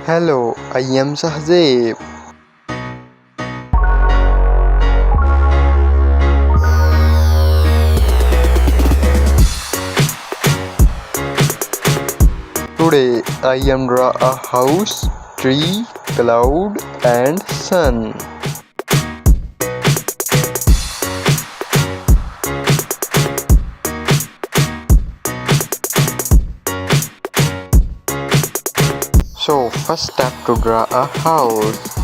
Hello, I am Sahdev. Today I am draw a house, tree, cloud and sun. So first step to draw a house.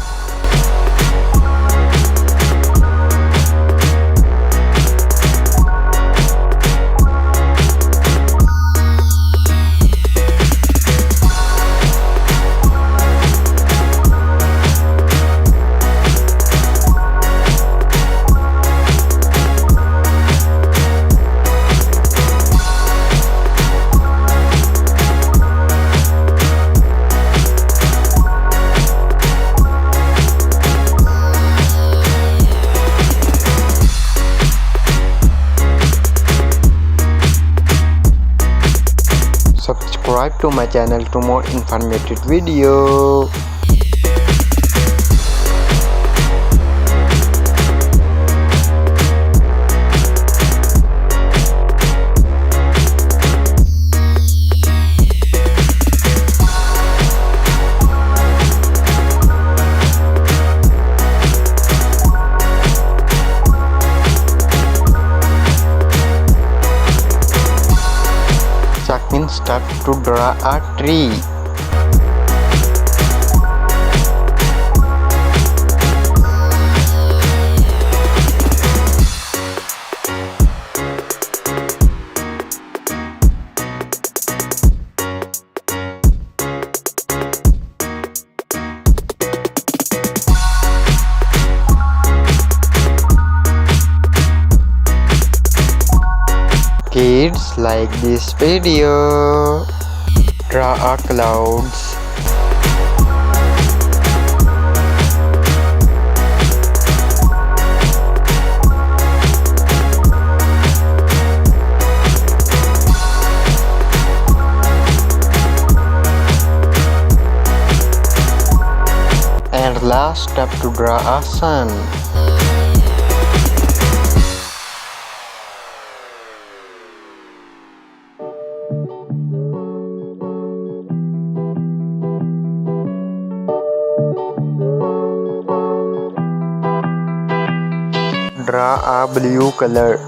Subscribe to my channel to more informative video. Second step to draw a tree. Kids, like this video. Draw a clouds. And last step to draw a sun. Draw a blue color.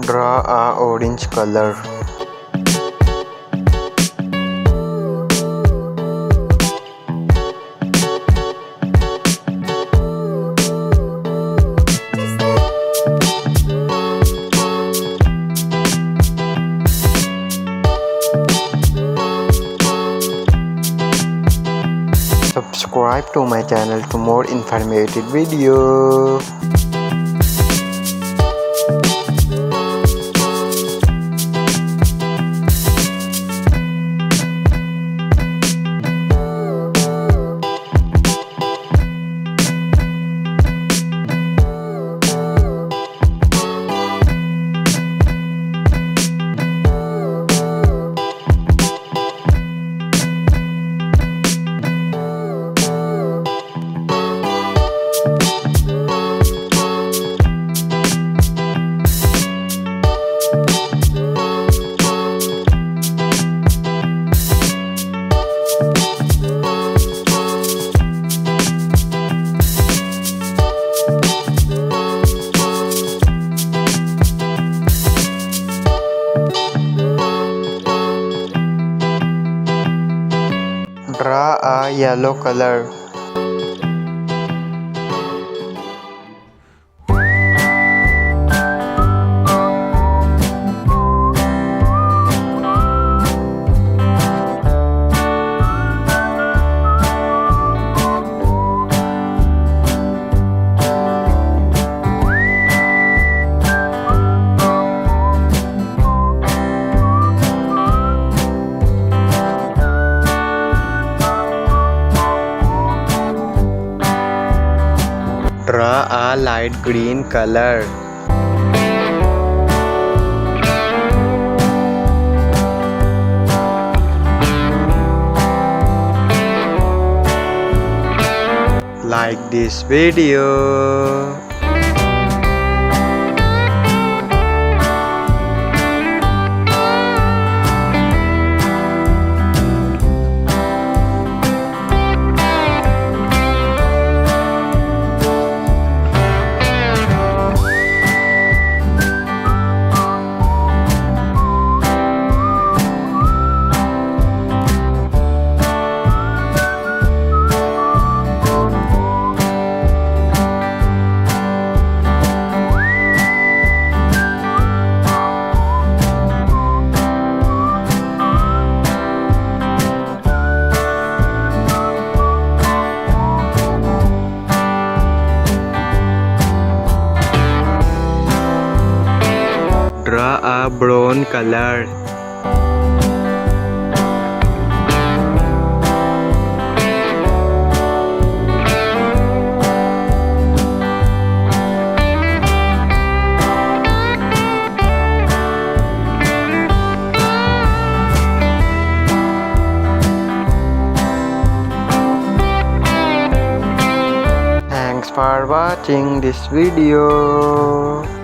Draw a orange color. Subscribe to my channel to more informative video. Draw a yellow color. Draw a light green color. Like this video. Draw a brown color. Thanks for watching this video.